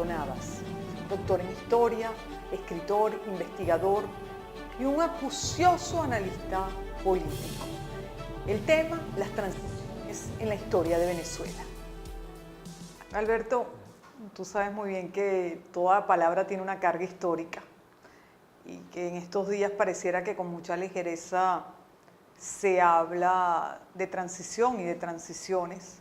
Alberto Navas, doctor en historia, escritor, investigador y un acucioso analista político. El tema, las transiciones en la historia de Venezuela. Alberto, tú sabes muy bien que toda palabra tiene una carga histórica y que en estos días pareciera que con mucha ligereza se habla de transición y de transiciones.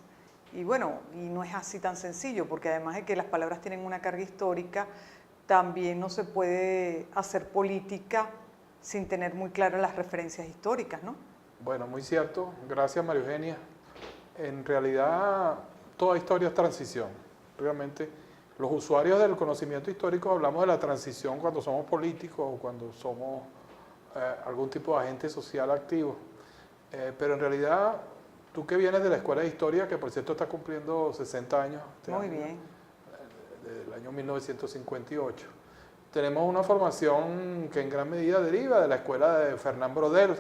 Y bueno, y no es así tan sencillo, porque además de que las palabras tienen una carga histórica, también no se puede hacer política sin tener muy claras las referencias históricas, ¿no? Bueno, muy cierto. Gracias, María Eugenia. En realidad, toda historia es transición. Realmente, los usuarios del conocimiento histórico hablamos de la transición cuando somos políticos o cuando somos algún tipo de agente social activo. Pero en realidad, tú que vienes de la Escuela de Historia, que por cierto está cumpliendo 60 años. Muy bien. Desde el año 1958. Tenemos una formación que en gran medida deriva de la escuela de Fernand Braudel.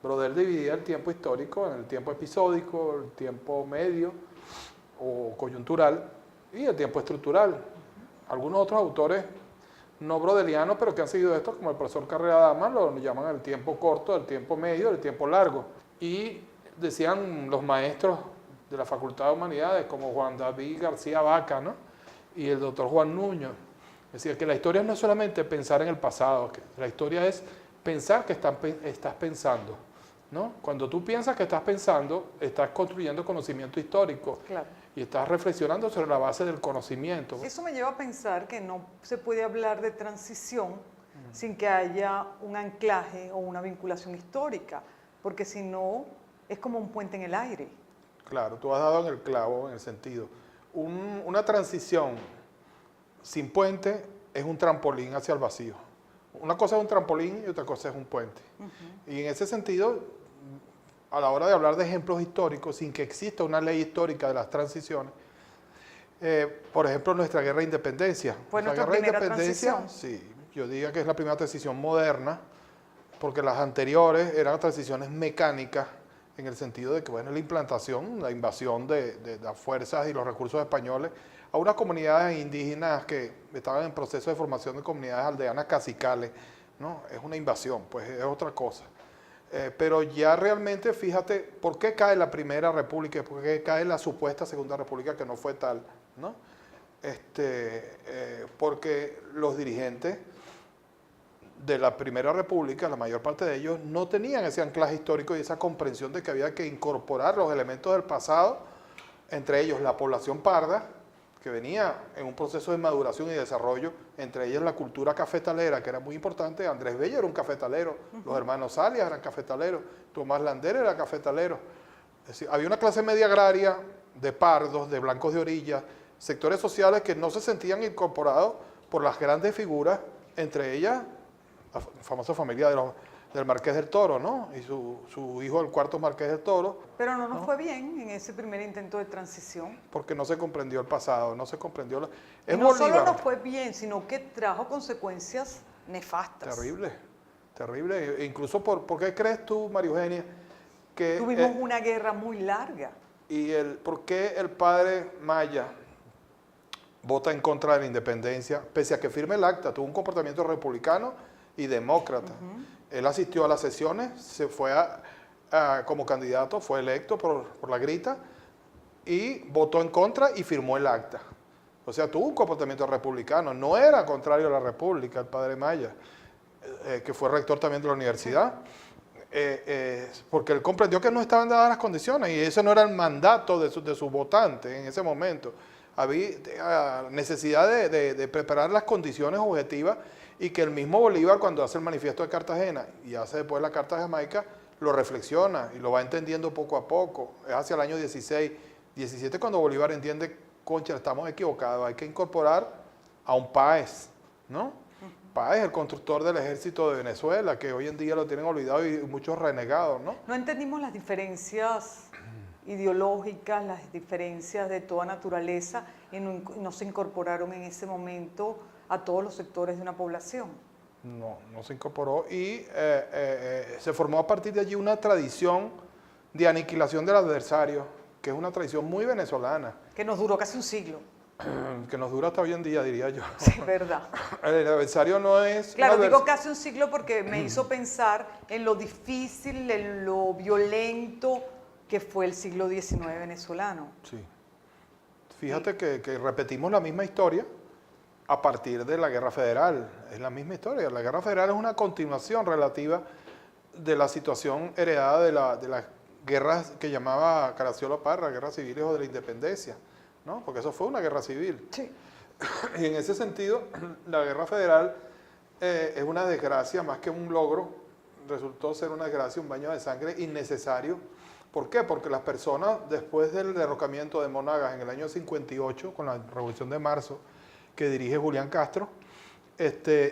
Braudel dividía el tiempo histórico en el tiempo episódico, el tiempo medio o coyuntural y el tiempo estructural. Algunos otros autores no brodelianos, pero que han seguido esto, como el profesor Carrera Dama, lo llaman el tiempo corto, el tiempo medio, el tiempo largo. Y decían los maestros de la Facultad de Humanidades, como Juan David García Vaca, ¿no? Y el doctor Juan Nuño. Es decir, que la historia no es solamente pensar en el pasado, que la historia es pensar que estás pensando, ¿no? Cuando tú piensas que estás pensando, estás construyendo conocimiento histórico. Claro. Y estás reflexionando sobre la base del conocimiento. Eso me lleva a pensar que no se puede hablar de transición sin que haya un anclaje o una vinculación histórica, porque si no, es como un puente en el aire. Claro, tú has dado en el clavo, en el sentido. Una transición sin puente es un trampolín hacia el vacío. Una cosa es un trampolín y otra cosa es un puente. Y en ese sentido, a la hora de hablar de ejemplos históricos, sin que exista una ley histórica de las transiciones, por ejemplo, nuestra guerra de independencia. ¿Fue nuestra primera transición? Sí, yo diría que es la primera transición moderna, porque las anteriores eran transiciones mecánicas, en el sentido de que, bueno, la implantación, la invasión de las fuerzas y los recursos españoles a unas comunidades indígenas que estaban en proceso de formación de comunidades aldeanas cacicales, ¿no? Es una invasión, pues es otra cosa. Pero ya realmente, fíjate, ¿por qué cae la Primera República? ¿Por qué cae la supuesta Segunda República, que no fue tal, ¿no? Porque los dirigentes de la Primera República, la mayor parte de ellos, no tenían ese anclaje histórico y esa comprensión de que había que incorporar los elementos del pasado, entre ellos la población parda, que venía en un proceso de maduración y desarrollo, entre ellas la cultura cafetalera, que era muy importante. Andrés Bello era un cafetalero, los hermanos Alias eran cafetaleros, Tomás Lander era cafetalero. Es decir, había una clase media agraria de pardos, de blancos de orilla, sectores sociales que no se sentían incorporados por las grandes figuras, entre ellas la famosa familia del Marqués del Toro, ¿no? Y su hijo, el cuarto Marqués del Toro. Pero no nos fue bien en ese primer intento de transición. Porque no se comprendió el pasado, no se comprendió... Y no solo nos fue bien, sino que trajo consecuencias nefastas. Terrible, terrible. E incluso, ¿por qué crees tú, María Eugenia, que... Tuvimos una guerra muy larga. ¿Y por qué el padre Maya vota en contra de la independencia, pese a que firme el acta? Tuvo un comportamiento republicano y demócrata. Él asistió a las sesiones, se fue como candidato, fue electo por la grita y votó en contra y firmó el acta. O sea, tuvo un comportamiento republicano, no era contrario a la República, el padre Maya, que fue rector también de la universidad, porque él comprendió que no estaban dadas las condiciones y ese no era el mandato de sus votantes en ese momento. Había necesidad de preparar las condiciones objetivas y que el mismo Bolívar, cuando hace el manifiesto de Cartagena y hace después la Carta de Jamaica, lo reflexiona y lo va entendiendo poco a poco. Es hacia el año 16, 17 cuando Bolívar entiende, concha, estamos equivocados, hay que incorporar a un Páez, ¿no? Páez, el constructor del ejército de Venezuela, que hoy en día lo tienen olvidado y muchos renegados, ¿no? No entendimos las diferencias ideológicas, las diferencias de toda naturaleza y no se incorporaron en ese momento a todos los sectores de una población. No se incorporó y se formó a partir de allí una tradición de aniquilación del adversario, que es una tradición muy venezolana. Que nos duró casi un siglo. que nos dura hasta hoy en día, diría yo. Sí, verdad. El aniversario no es... Claro, digo casi un siglo porque me hizo pensar en lo difícil, en lo violento que fue el siglo XIX venezolano. Sí. Fíjate que repetimos la misma historia a partir de la Guerra Federal. Es la misma historia. La Guerra Federal es una continuación relativa de la situación heredada de las guerras que llamaba Caraciolo Parra, guerras civiles o de la independencia, ¿no? Porque eso fue una guerra civil. Sí. Y en ese sentido, la Guerra Federal es una desgracia más que un logro. Resultó ser una desgracia, un baño de sangre innecesario. ¿Por qué? Porque las personas, después del derrocamiento de Monagas en el año 58, con la Revolución de Marzo, que dirige Julián Castro,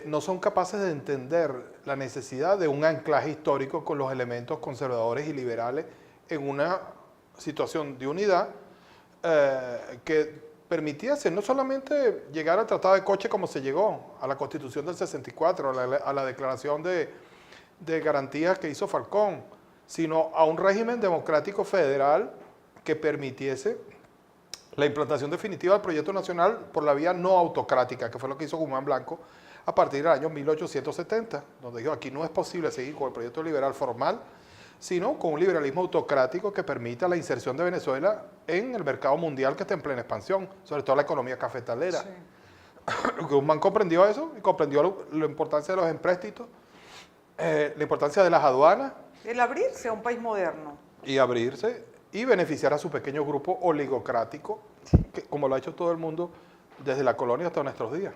no son capaces de entender la necesidad de un anclaje histórico con los elementos conservadores y liberales en una situación de unidad que permitiese no solamente llegar al Tratado de Coche como se llegó, a la Constitución del 64, a la Declaración de Garantías que hizo Falcón, sino a un régimen democrático federal que permitiese la implantación definitiva del proyecto nacional por la vía no autocrática, que fue lo que hizo Guzmán Blanco a partir del año 1870, donde dijo, aquí no es posible seguir con el proyecto liberal formal, sino con un liberalismo autocrático que permita la inserción de Venezuela en el mercado mundial que está en plena expansión, sobre todo la economía cafetalera. Sí. Guzmán comprendió eso y comprendió la importancia de los empréstitos, la importancia de las aduanas. El abrirse a un país moderno. Y abrirse y beneficiar a su pequeño grupo oligocrático, que, como lo ha hecho todo el mundo desde la colonia hasta nuestros días.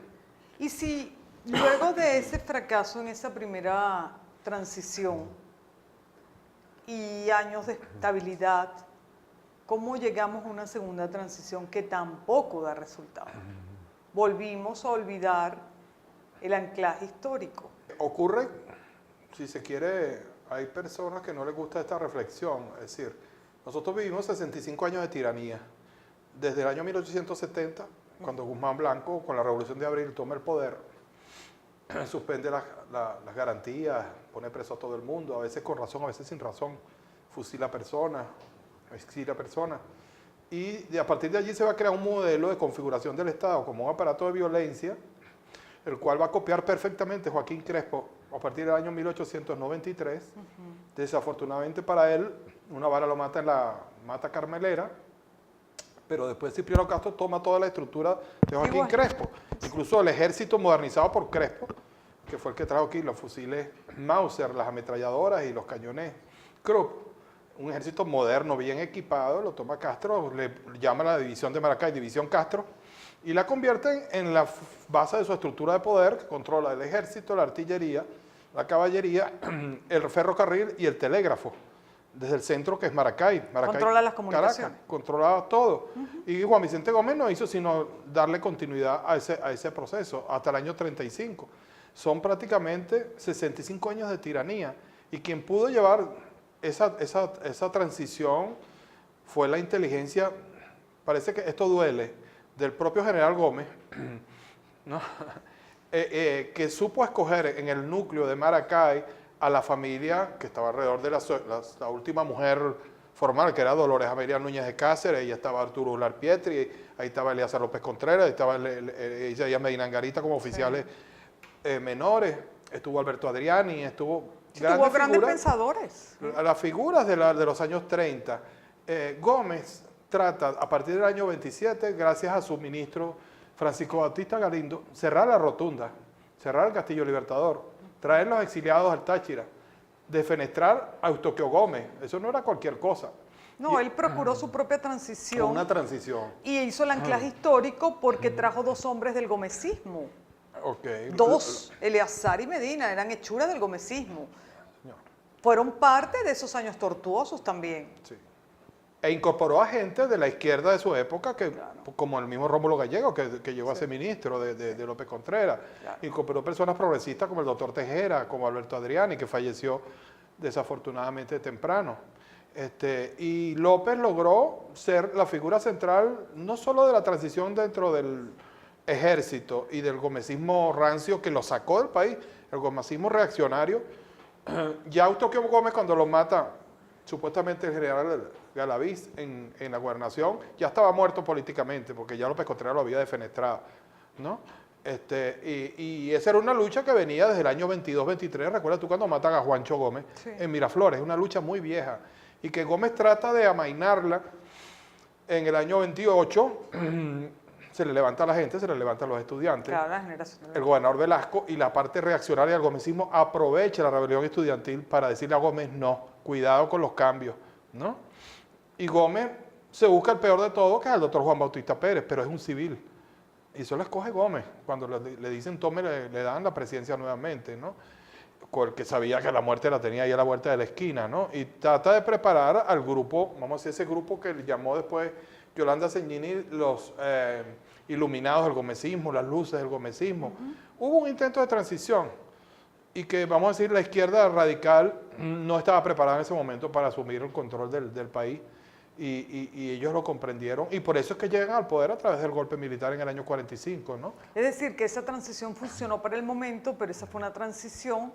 Y si luego de ese fracaso en esa primera transición y años de estabilidad, ¿cómo llegamos a una segunda transición que tampoco da resultado? Volvimos a olvidar el anclaje histórico. Ocurre, si se quiere, hay personas que no les gusta esta reflexión, es decir, nosotros vivimos 65 años de tiranía. Desde el año 1870, cuando Guzmán Blanco, con la Revolución de Abril, toma el poder, suspende las garantías, pone preso a todo el mundo, a veces con razón, a veces sin razón, fusila personas, exila personas. Y a partir de allí se va a crear un modelo de configuración del Estado como un aparato de violencia, el cual va a copiar perfectamente Joaquín Crespo a partir del año 1893. Desafortunadamente para él, una bala lo mata en la Mata Carmelera, pero después Cipriano Castro toma toda la estructura de Joaquín Crespo. Incluso el ejército modernizado por Crespo, que fue el que trajo aquí los fusiles Mauser, las ametralladoras y los cañones Krupp. Un ejército moderno, bien equipado, lo toma Castro, le llama a la división de Maracay, División Castro, y la convierte en la base de su estructura de poder, que controla el ejército, la artillería, la caballería, el ferrocarril y el telégrafo, desde el centro que es Maracay. Controla las comunicaciones. Caracas, controlaba todo. Y Juan Vicente Gómez no hizo sino darle continuidad a ese proceso hasta el año 35. Son prácticamente 65 años de tiranía. Y quien pudo llevar esa transición fue la inteligencia, parece que esto duele, del propio general Gómez, ¿no? Que supo escoger en el núcleo de Maracay a la familia que estaba alrededor de la última mujer formal, que era Dolores Amelia Núñez de Cáceres, ahí estaba Arturo Ular Pietri, ahí estaba Elías López Contreras, ahí estaba Isaías Medina Angarita como oficiales menores, estuvo Alberto Adriani, estuvo grandes pensadores. Las figuras de los años 30. Gómez trata, a partir del año 27, gracias a su ministro Francisco Bautista Galindo, cerrar la rotunda, cerrar el Castillo Libertador, traer los exiliados al Táchira, defenestrar a Eustoquio Gómez. Eso no era cualquier cosa. No, él procuró su propia transición. Una transición. Y hizo el anclaje histórico porque trajo dos hombres del gomecismo. Okay. Dos, Eleazar y Medina, eran hechuras del gomecismo. Fueron parte de esos años tortuosos también. Sí. E incorporó a gente de la izquierda de su época, que, claro, como el mismo Rómulo Gallego, que llegó a ser ministro de López Contreras. Claro. Incorporó personas progresistas como el doctor Tejera, como Alberto Adriani, que falleció desafortunadamente temprano. Y López logró ser la figura central no solo de la transición dentro del ejército y del gomecismo rancio que lo sacó del país, el gomecismo reaccionario. Ya Eustoquio Gómez, cuando lo mata supuestamente el general Galaviz en la gobernación ya estaba muerto políticamente, porque ya López Contreras lo había defenestrado, ¿no? Y esa era una lucha que venía desde el año 22-23, recuerda tú cuando matan a Juancho Gómez en Miraflores, una lucha muy vieja, y que Gómez trata de amainarla en el año 28, se le levanta a la gente, se le levanta a los estudiantes. Claro, la generación. El gobernador Velasco y la parte reaccionaria del gomecismo aprovecha la rebelión estudiantil para decirle a Gómez, no, cuidado con los cambios, ¿no? Y Gómez se busca el peor de todo, que es el doctor Juan Bautista Pérez, pero es un civil. Y eso lo escoge Gómez. Cuando le dicen tome, le dan la presidencia nuevamente, ¿no? Porque sabía que la muerte la tenía ahí a la vuelta de la esquina, ¿no? Y trata de preparar al grupo, vamos a decir, ese grupo que llamó después Yolanda Segnini los iluminados del gomecismo, las luces del gomecismo. Hubo un intento de transición y que, vamos a decir, la izquierda radical no estaba preparada en ese momento para asumir el control del país y ellos lo comprendieron y por eso es que llegan al poder a través del golpe militar en el año 45, ¿no? Es decir, que esa transición funcionó para el momento, pero esa fue una transición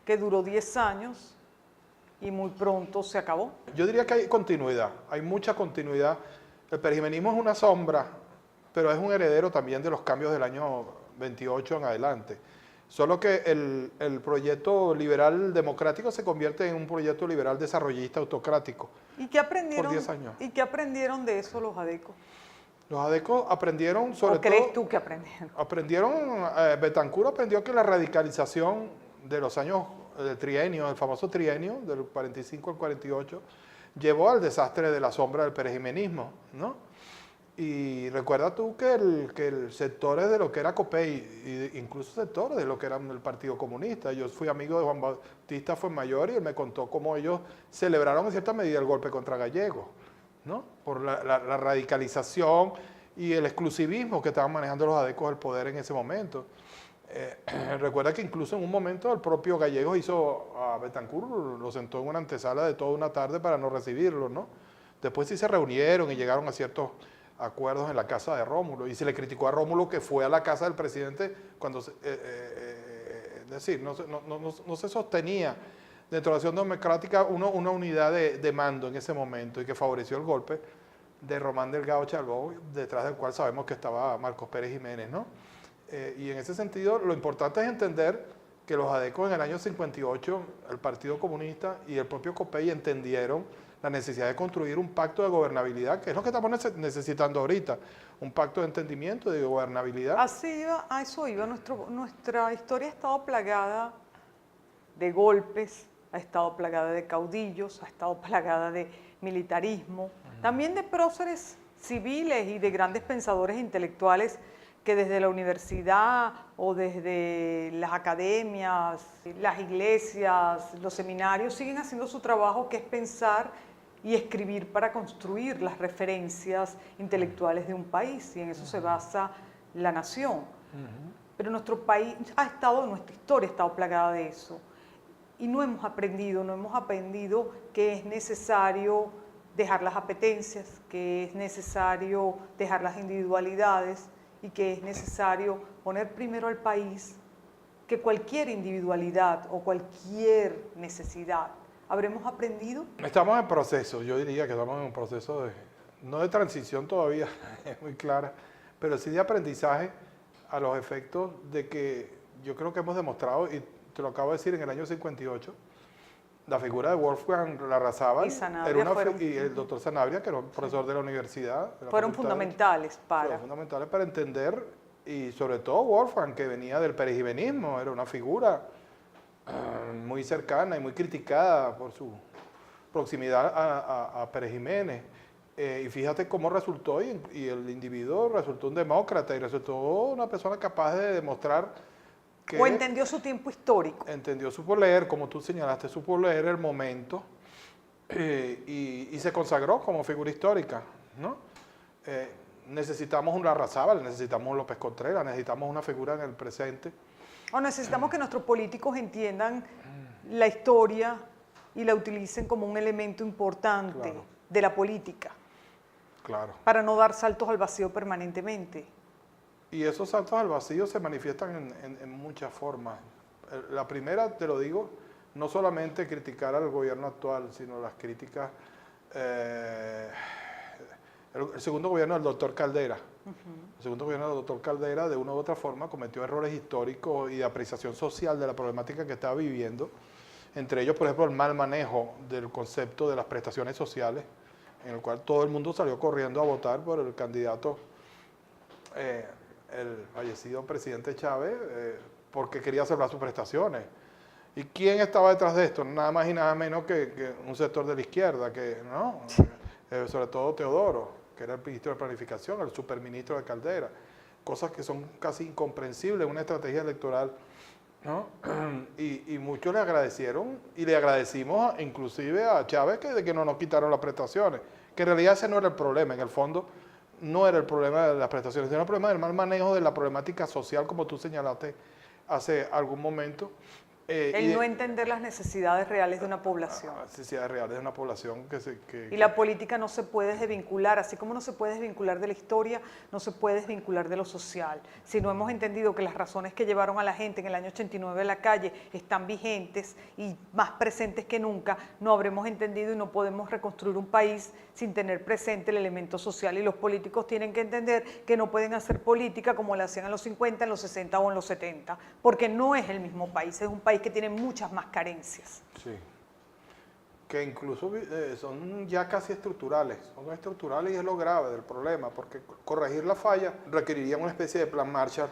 que duró 10 años y muy pronto se acabó. Yo diría que hay continuidad, hay mucha continuidad. El perejimenismo es una sombra, pero es un heredero también de los cambios del año 28 en adelante. Solo que el proyecto liberal democrático se convierte en un proyecto liberal desarrollista autocrático. ¿Y qué aprendieron, por 10 años. ¿Y qué aprendieron de eso los adecos? Los adecos aprendieron sobre ¿O crees tú que aprendieron? Betancur aprendió que la radicalización de los años del trienio, el famoso trienio, del 45 al 48, llevó al desastre de la sombra del perejimenismo, ¿no? Y recuerda tú que el sectores de lo que era COPEI, incluso sectores de lo que era el Partido Comunista, yo fui amigo de Juan Bautista Fuenmayor y él me contó cómo ellos celebraron en cierta medida el golpe contra Gallegos, ¿no? Por la radicalización y el exclusivismo que estaban manejando los adecos del poder en ese momento. Recuerda que incluso en un momento el propio Gallegos hizo a Betancur, lo sentó en una antesala de toda una tarde para no recibirlo, ¿no? Después sí se reunieron y llegaron a ciertos acuerdos en la casa de Rómulo y se le criticó a Rómulo que fue a la casa del presidente cuando, es decir, no se sostenía dentro de la acción democrática una unidad de mando en ese momento y que favoreció el golpe de Román Delgado Chalbó, detrás del cual sabemos que estaba Marcos Pérez Jiménez, ¿no? Y en ese sentido lo importante es entender que los adecos en el año 58, el Partido Comunista y el propio COPEI entendieron la necesidad de construir un pacto de gobernabilidad, que es lo que estamos necesitando ahorita, un pacto de entendimiento, de gobernabilidad. Así iba, a eso iba. Nuestra historia ha estado plagada de golpes, ha estado plagada de caudillos, ha estado plagada de militarismo, también de próceres civiles y de grandes pensadores intelectuales que desde la universidad o desde las academias, las iglesias, los seminarios siguen haciendo su trabajo, que es pensar y escribir para construir las referencias intelectuales de un país, y en eso se basa la nación. Pero nuestro país nuestra historia ha estado plagada de eso, y no hemos aprendido que es necesario dejar las apetencias, que es necesario dejar las individualidades, y que es necesario poner primero al país que cualquier individualidad o cualquier necesidad. ¿Habremos aprendido? Estamos en proceso, yo diría que estamos en un proceso no de transición todavía, es muy clara, pero sí de aprendizaje a los efectos de que yo creo que hemos demostrado, y te lo acabo de decir, en el año 58, la figura de Wolfgang Larrazábal y el doctor Sanabria, que era un profesor de la universidad. Fueron fundamentales para entender, y sobre todo Wolfgang, que venía del perejimenismo, era una figura muy cercana y muy criticada por su proximidad a Pérez Jiménez. Y fíjate cómo resultó, y el individuo resultó un demócrata y resultó una persona capaz de demostrar que o entendió su tiempo histórico. Supo leer, como tú señalaste, supo leer el momento y se consagró como figura histórica, ¿no? Necesitamos un Larrazábal, necesitamos un López Contreras, necesitamos una figura en el presente. O necesitamos que nuestros políticos entiendan la historia y la utilicen como un elemento importante de la política. Claro. Para no dar saltos al vacío permanentemente. Y esos saltos al vacío se manifiestan en muchas formas. La primera, te lo digo, no solamente criticar al gobierno actual, sino las críticas, el segundo gobierno del doctor Caldera. El segundo gobierno del doctor Caldera, de una u otra forma, cometió errores históricos y de apreciación social de la problemática que estaba viviendo. Entre ellos, por ejemplo, el mal manejo del concepto de las prestaciones sociales, en el cual todo el mundo salió corriendo a votar por el candidato, el fallecido presidente Chávez, porque quería salvar sus prestaciones. ¿Y quién estaba detrás de esto? Nada más y nada menos que un sector de la izquierda, ¿no? Sobre todo Teodoro, que era el ministro de Planificación, el superministro de Caldera. Cosas que son casi incomprensibles en una estrategia electoral, ¿no? Y muchos le agradecieron, y le agradecimos inclusive a Chávez de que no nos quitaron las prestaciones, que en realidad ese no era el problema, en el fondo no era el problema de las prestaciones, era el problema del mal manejo de la problemática social, como tú señalaste hace algún momento. El no entender las necesidades reales de una población. Las necesidades reales de una población Y la política no se puede desvincular, así como no se puede desvincular de la historia, no se puede desvincular de lo social. Si no hemos entendido que las razones que llevaron a la gente en el año 89 a la calle están vigentes y más presentes que nunca, no habremos entendido y no podemos reconstruir un país sin tener presente el elemento social. Y los políticos tienen que entender que no pueden hacer política como la hacían en los 50, en los 60 o en los 70, porque no es el mismo país, es un país que tiene muchas más carencias. Sí, que incluso son ya casi estructurales, y es lo grave del problema, porque corregir la falla requeriría una especie de plan Marshall,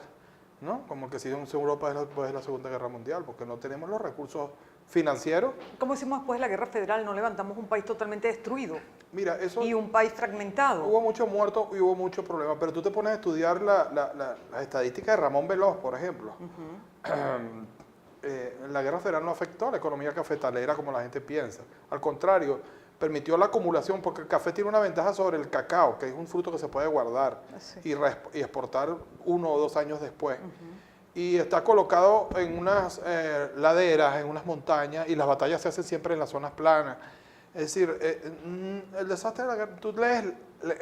¿no? Como el que se hizo en Europa después de la Segunda Guerra Mundial, porque no tenemos los recursos financieros. Como hicimos después de la Guerra Federal, no levantamos un país totalmente destruido. Mira, eso, y un país fragmentado. Hubo muchos muertos y hubo muchos problemas, pero tú te pones a estudiar las estadísticas de Ramón Veloz, por ejemplo. La Guerra Federal no afectó a la economía cafetalera como la gente piensa. Al contrario, permitió la acumulación, porque el café tiene una ventaja sobre el cacao, que es un fruto que se puede guardar y exportar 1 o 2 años después. Y está colocado en unas laderas, en unas montañas, y las batallas se hacen siempre en las zonas planas. Es decir, el desastre de la guerra, tú lees,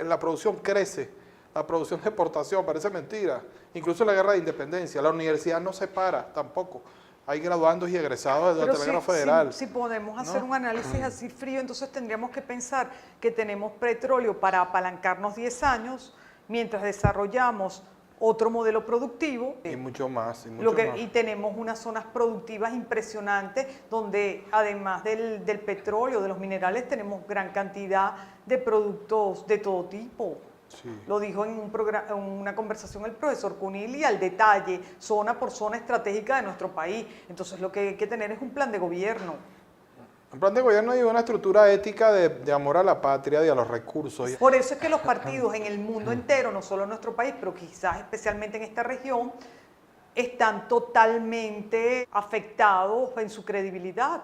la producción crece, la producción de exportación, parece mentira. Incluso en la guerra de independencia, la universidad no se para tampoco. Hay graduandos y egresados durante la guerra federal. Si podemos hacer un análisis así frío, entonces tendríamos que pensar que tenemos petróleo para apalancarnos 10 años, mientras desarrollamos otro modelo productivo. Y mucho más. Y tenemos unas zonas productivas impresionantes, donde además del petróleo, de los minerales, tenemos gran cantidad de productos de todo tipo. Sí. Lo dijo en una conversación el profesor Cunil, y al detalle, zona por zona estratégica de nuestro país. Entonces lo que hay que tener es un plan de gobierno. Un plan de gobierno y una estructura ética de amor a la patria y a los recursos. Por eso es que los partidos en el mundo entero, no solo en nuestro país, pero quizás especialmente en esta región, están totalmente afectados en su credibilidad.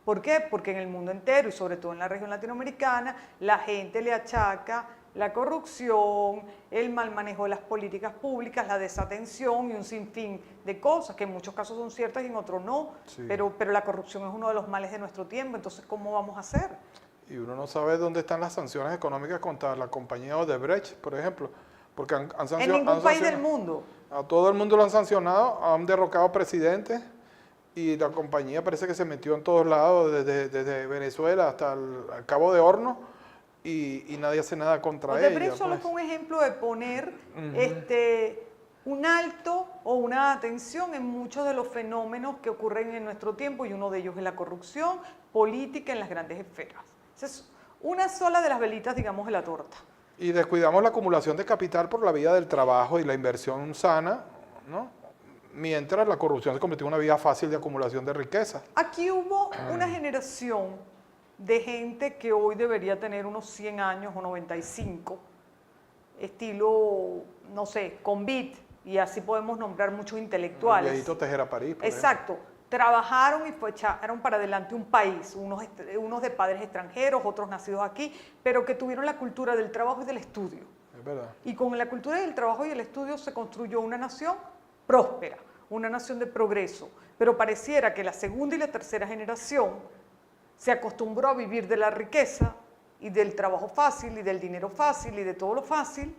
¿Por qué? Porque en el mundo entero y sobre todo en la región latinoamericana, la gente le achaca la corrupción, el mal manejo de las políticas públicas, la desatención y un sinfín de cosas que en muchos casos son ciertas y en otros no, sí. pero la corrupción es uno de los males de nuestro tiempo. Entonces, ¿cómo vamos a hacer? Y uno no sabe dónde están las sanciones económicas contra la compañía Odebrecht, por ejemplo, porque han sancionado... En ningún país del mundo. A todo el mundo lo han sancionado, han derrocado presidentes, y la compañía parece que se metió en todos lados, desde Venezuela hasta el Cabo de Hornos, y nadie hace nada contra ella. Odebrecht solo fue un ejemplo de poner un alto o una atención en muchos de los fenómenos que ocurren en nuestro tiempo, y uno de ellos es la corrupción política en las grandes esferas. Esa es una sola de las velitas, digamos, de la torta. Y descuidamos la acumulación de capital por la vía del trabajo y la inversión sana, ¿no? Mientras la corrupción se convirtió en una vía fácil de acumulación de riqueza. Aquí hubo una generación de gente que hoy debería tener unos 100 años o 95, estilo, no sé, Convit, y así podemos nombrar muchos intelectuales. El viejito Tejera París, por Exacto. ejemplo. Trabajaron y echaron para adelante un país, unos de padres extranjeros, otros nacidos aquí, pero que tuvieron la cultura del trabajo y del estudio. Es verdad. Y con la cultura del trabajo y el estudio se construyó una nación próspera, una nación de progreso, pero pareciera que la segunda y la tercera generación se acostumbró a vivir de la riqueza y del trabajo fácil y del dinero fácil y de todo lo fácil,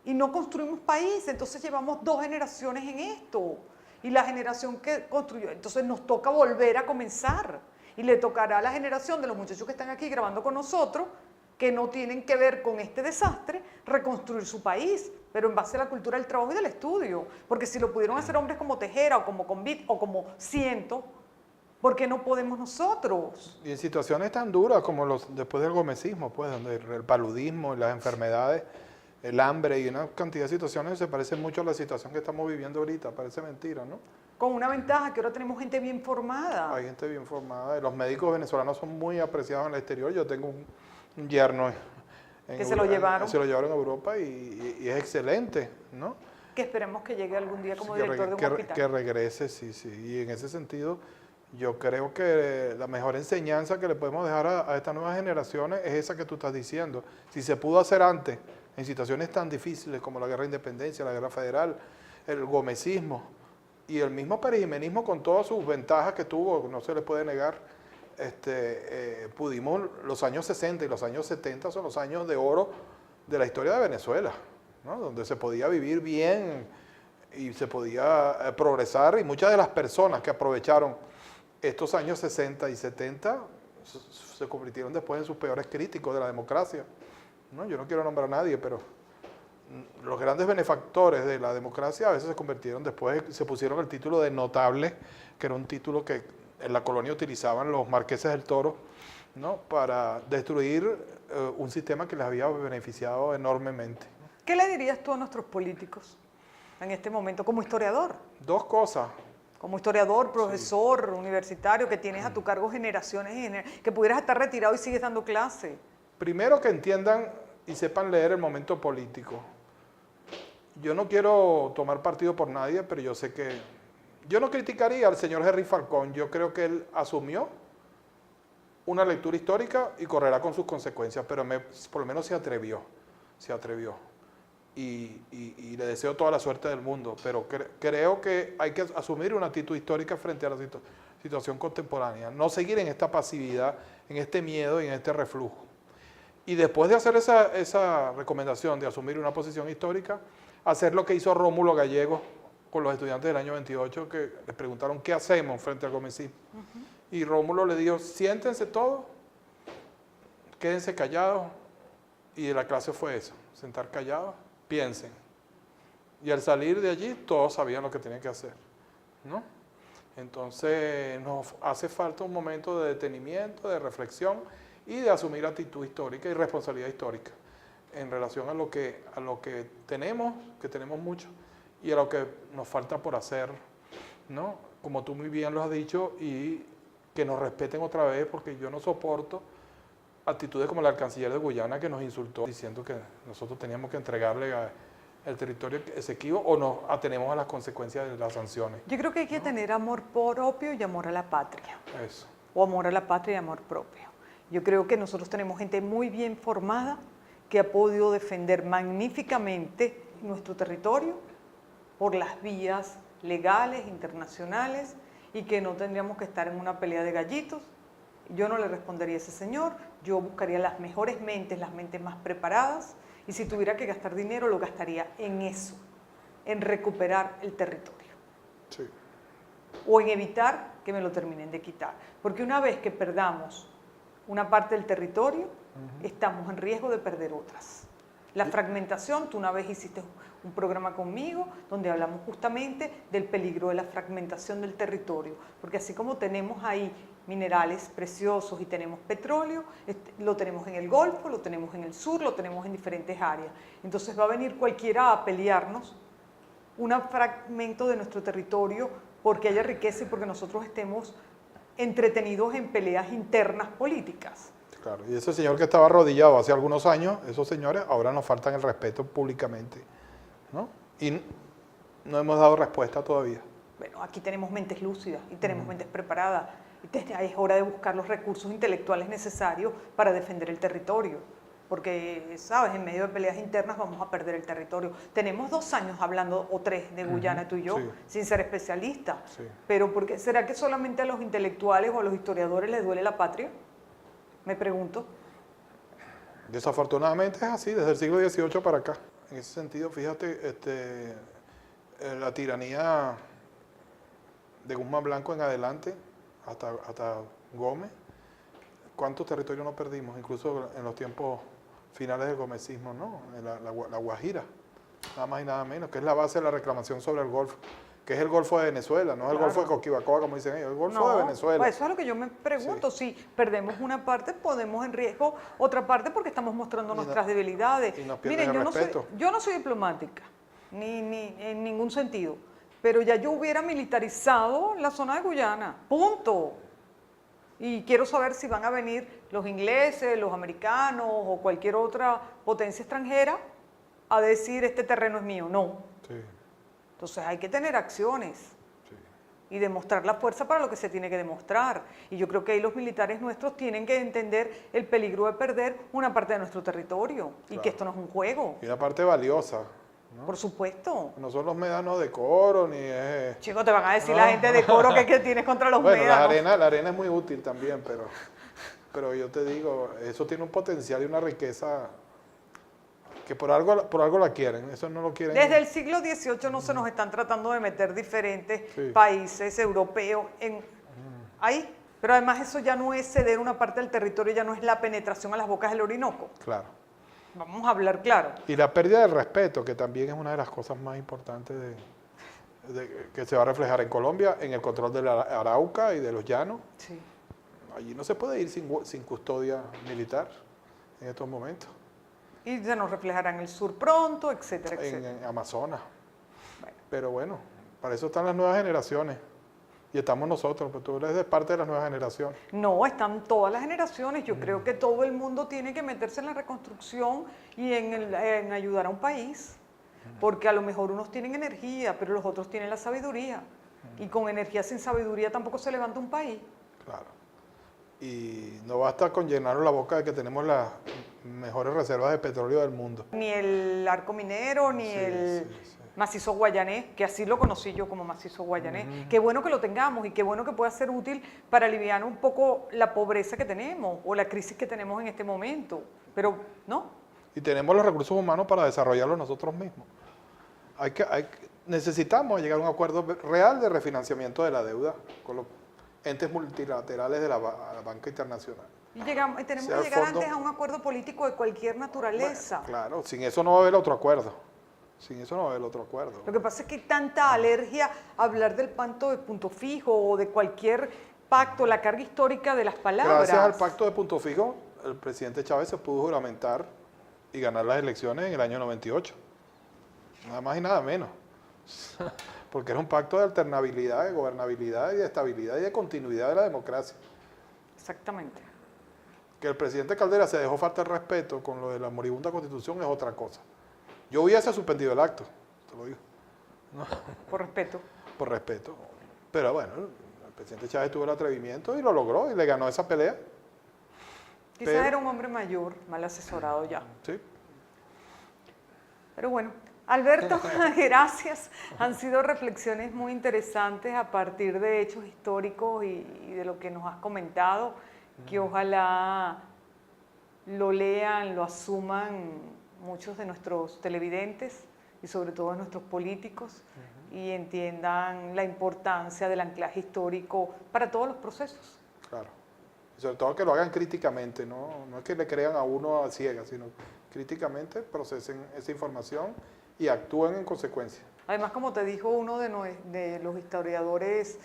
y no construimos país. Entonces llevamos 2 generaciones en esto. y la generación que construyó. Entonces nos toca volver a comenzar y le tocará a la generación de los muchachos que están aquí grabando con nosotros, que no tienen que ver con este desastre, reconstruir su país, pero en base a la cultura del trabajo y del estudio. Porque si lo pudieron hacer hombres como Tejera o como Convit o como Ciento, ¿por qué no podemos nosotros? Y en situaciones tan duras como después del gomecismo, pues, donde el paludismo, las enfermedades, el hambre y una cantidad de situaciones se parecen mucho a la situación que estamos viviendo ahorita, parece mentira, ¿no? Con una ventaja que ahora tenemos gente bien formada. Hay gente bien formada, y los médicos venezolanos son muy apreciados en el exterior. Yo tengo un yerno que se lo llevaron. Se lo llevaron a Europa y es excelente, ¿no? Que esperemos que llegue algún día como director de un hospital. Que regrese, sí. Y en ese sentido, yo creo que la mejor enseñanza que le podemos dejar a estas nuevas generaciones es esa que tú estás diciendo. Si se pudo hacer antes, en situaciones tan difíciles como la guerra de independencia, la guerra federal, el gomecismo y el mismo perijimenismo con todas sus ventajas que tuvo, no se le puede negar, pudimos, los años 60 y los años 70 son los años de oro de la historia de Venezuela, ¿no? Donde se podía vivir bien y se podía progresar, y muchas de las personas que aprovecharon estos años 60 y 70 se convirtieron después en sus peores críticos de la democracia, ¿no? Yo no quiero nombrar a nadie, pero los grandes benefactores de la democracia a veces se convirtieron después, se pusieron el título de notable, que era un título que en la colonia utilizaban los marqueses del Toro, ¿no? Para destruir un sistema que les había beneficiado enormemente. ¿Qué le dirías tú a nuestros políticos en este momento como historiador? Dos cosas. Como historiador, profesor, universitario, que tienes a tu cargo generaciones, que pudieras estar retirado y sigues dando clase. Primero, que entiendan y sepan leer el momento político. Yo no quiero tomar partido por nadie, pero yo sé que... Yo no criticaría al señor Henry Falcón. Yo creo que él asumió una lectura histórica y correrá con sus consecuencias, pero por lo menos se atrevió. Y le deseo toda la suerte del mundo, pero creo que hay que asumir una actitud histórica frente a la situación contemporánea, no seguir en esta pasividad, en este miedo y en este reflujo. Y después de hacer esa recomendación de asumir una posición histórica, hacer lo que hizo Rómulo Gallego con los estudiantes del año 28, que les preguntaron qué hacemos frente al gomecismo. Y Rómulo le dijo, siéntense todos, quédense callados, y la clase fue eso, sentar callados, piensen. Y al salir de allí, todos sabían lo que tenían que hacer, ¿no? Entonces nos hace falta un momento de detenimiento, de reflexión y de asumir actitud histórica y responsabilidad histórica en relación a lo que tenemos, que tenemos mucho, y a lo que nos falta por hacer, ¿no? Como tú muy bien lo has dicho, y que nos respeten otra vez, porque yo no soporto actitudes como la del canciller de Guyana, que nos insultó diciendo que nosotros teníamos que entregarle el territorio Esequibo, o nos atenemos a las consecuencias de las sanciones. Yo creo que hay que tener amor propio y amor a la patria. Eso. O amor a la patria y amor propio. Yo creo que nosotros tenemos gente muy bien formada que ha podido defender magníficamente nuestro territorio por las vías legales, internacionales, y que no tendríamos que estar en una pelea de gallitos. Yo no le respondería a ese señor, yo buscaría las mejores mentes, las mentes más preparadas, y si tuviera que gastar dinero, lo gastaría en eso, en recuperar el territorio. Sí. O en evitar que me lo terminen de quitar. Porque una vez que perdamos una parte del territorio, estamos en riesgo de perder otras. La fragmentación, tú una vez hiciste un programa conmigo donde hablamos justamente del peligro de la fragmentación del territorio, porque así como tenemos ahí minerales preciosos y tenemos petróleo, lo tenemos en el Golfo, lo tenemos en el sur, lo tenemos en diferentes áreas. Entonces va a venir cualquiera a pelearnos un fragmento de nuestro territorio porque haya riqueza y porque nosotros estemos entretenidos en peleas internas políticas. Claro, y ese señor que estaba arrodillado hace algunos años, esos señores ahora nos faltan el respeto públicamente, ¿no? Y no hemos dado respuesta todavía. Bueno, aquí tenemos mentes lúcidas y tenemos mentes preparadas. Es hora de buscar los recursos intelectuales necesarios para defender el territorio. Porque, ¿sabes? En medio de peleas internas vamos a perder el territorio. Tenemos 2 años hablando, o 3, de Guyana, tú y yo, sin ser especialistas. Sí. Pero ¿será que solamente a los intelectuales o a los historiadores les duele la patria? Me pregunto. Desafortunadamente es así, desde el siglo XVIII para acá. En ese sentido, fíjate, la tiranía de Guzmán Blanco en adelante, hasta Gómez, ¿cuántos territorios no perdimos? Incluso en los tiempos finales del gomecismo, ¿no? En la Guajira, nada más y nada menos, que es la base de la reclamación sobre el Golfo, que es el Golfo de Venezuela, no es el Golfo de Coquibacoa, como dicen ellos, el Golfo de Venezuela. Pues eso es lo que yo me pregunto, si perdemos una parte, podemos en riesgo otra parte porque estamos mostrando nuestras debilidades. Y nos Miren, pierden el respeto. yo no soy diplomática, ni en ningún sentido, pero ya yo hubiera militarizado la zona de Guyana, punto. Y quiero saber si van a venir los ingleses, los americanos o cualquier otra potencia extranjera a decir este terreno es mío. No. Sí, Entonces hay que tener acciones sí. y demostrar la fuerza para lo que se tiene que demostrar. Y yo creo que ahí los militares nuestros tienen que entender el peligro de perder una parte de nuestro territorio y Claro. que esto no es un juego. Y una parte valiosa, ¿no? Por supuesto. No son los médanos de Coro, ni es... Chicos, te van a decir la gente de Coro que tienes contra los Bueno, médanos. la arena es muy útil también, pero yo te digo, eso tiene un potencial y una riqueza que por algo la quieren, eso no lo quieren. Desde el siglo XVIII no se nos están tratando de meter diferentes Sí. países europeos ahí. Pero además eso ya no es ceder una parte del territorio, ya no es la penetración a las bocas del Orinoco. Claro. Vamos a hablar claro. Y la pérdida de respeto, que también es una de las cosas más importantes que se va a reflejar en Colombia, en el control de la Arauca y de los llanos. Sí. Allí no se puede ir sin custodia militar en estos momentos, Y se nos reflejará en el sur pronto, etcétera, etcétera. en Amazonas. Bueno. Pero bueno, para eso están las nuevas generaciones. Y estamos nosotros, pues tú eres de parte de las nuevas generaciones. No, están todas las generaciones. Yo creo que todo el mundo tiene que meterse en la reconstrucción y en ayudar a un país. Porque a lo mejor unos tienen energía, pero los otros tienen la sabiduría. Y con energía sin sabiduría tampoco se levanta un país. Claro. Y no basta con llenarnos la boca de que tenemos las mejores reservas de petróleo del mundo. Ni el arco minero, ni Sí, el sí, sí. macizo guayanés, que así lo conocí yo como macizo guayanés. Qué bueno que lo tengamos y qué bueno que pueda ser útil para aliviar un poco la pobreza que tenemos o la crisis que tenemos en este momento. Pero no, Y tenemos los recursos humanos para desarrollarlos nosotros mismos. Necesitamos llegar a un acuerdo real de refinanciamiento de la deuda con los entes multilaterales de la banca internacional. y tenemos Sea que el llegar fondo- antes a un acuerdo político de cualquier naturaleza. Bueno, claro, sin eso no va a haber otro acuerdo. Sin eso no va a haber otro acuerdo. Lo que pasa es que hay tanta alergia a hablar del pacto de punto fijo o de cualquier pacto, la carga histórica de las palabras. Gracias al pacto de punto fijo, el presidente Chávez se pudo juramentar y ganar las elecciones en el año 98. Nada más y nada menos. Porque era un pacto de alternabilidad, de gobernabilidad y de estabilidad y de continuidad de la democracia. Exactamente. Que el presidente Caldera se dejó falta el respeto con lo de la moribunda constitución es otra cosa. Yo hubiese suspendido el acto, te lo digo, Por respeto. por respeto. Pero bueno, el presidente Chávez tuvo el atrevimiento y lo logró y le ganó esa pelea. Quizás Pero- era un hombre mayor, mal asesorado ya. Sí. Pero bueno, Alberto, gracias. Han sido reflexiones muy interesantes a partir de hechos históricos y de lo que nos has comentado, que ojalá lo lean, lo asuman muchos de nuestros televidentes y sobre todo de nuestros políticos y entiendan la importancia del anclaje histórico para todos los procesos. Claro. Y sobre todo que lo hagan críticamente, no es que le crean a uno a ciegas, sino críticamente procesen esa información y actúen en consecuencia. Además, como te dijo uno de los historiadores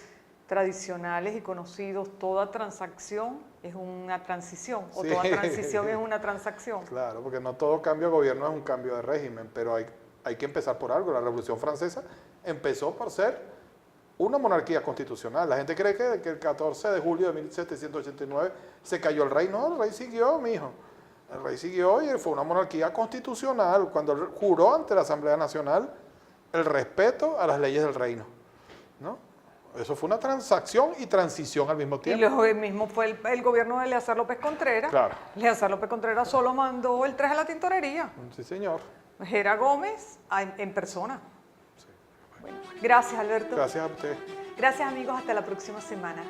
tradicionales y conocidos, toda transacción es una transición, o Sí. toda transición es una transacción. Claro, porque no todo cambio de gobierno es un cambio de régimen, pero hay que empezar por algo. La Revolución Francesa empezó por ser una monarquía constitucional. La gente cree que el 14 de julio de 1789 se cayó el rey. No, el rey siguió, mijo. El rey siguió y fue una monarquía constitucional cuando él juró ante la Asamblea Nacional el respeto a las leyes del reino, ¿no? Eso fue una transacción y transición al mismo Y tiempo. lo mismo fue el gobierno de Eleazar López Contreras. Claro. Eleazar López Contreras solo mandó el traje a la tintorería. Sí, señor. Gera Gómez en persona. Bueno, gracias, Alberto. Gracias a usted. Gracias, amigos. Hasta la próxima semana.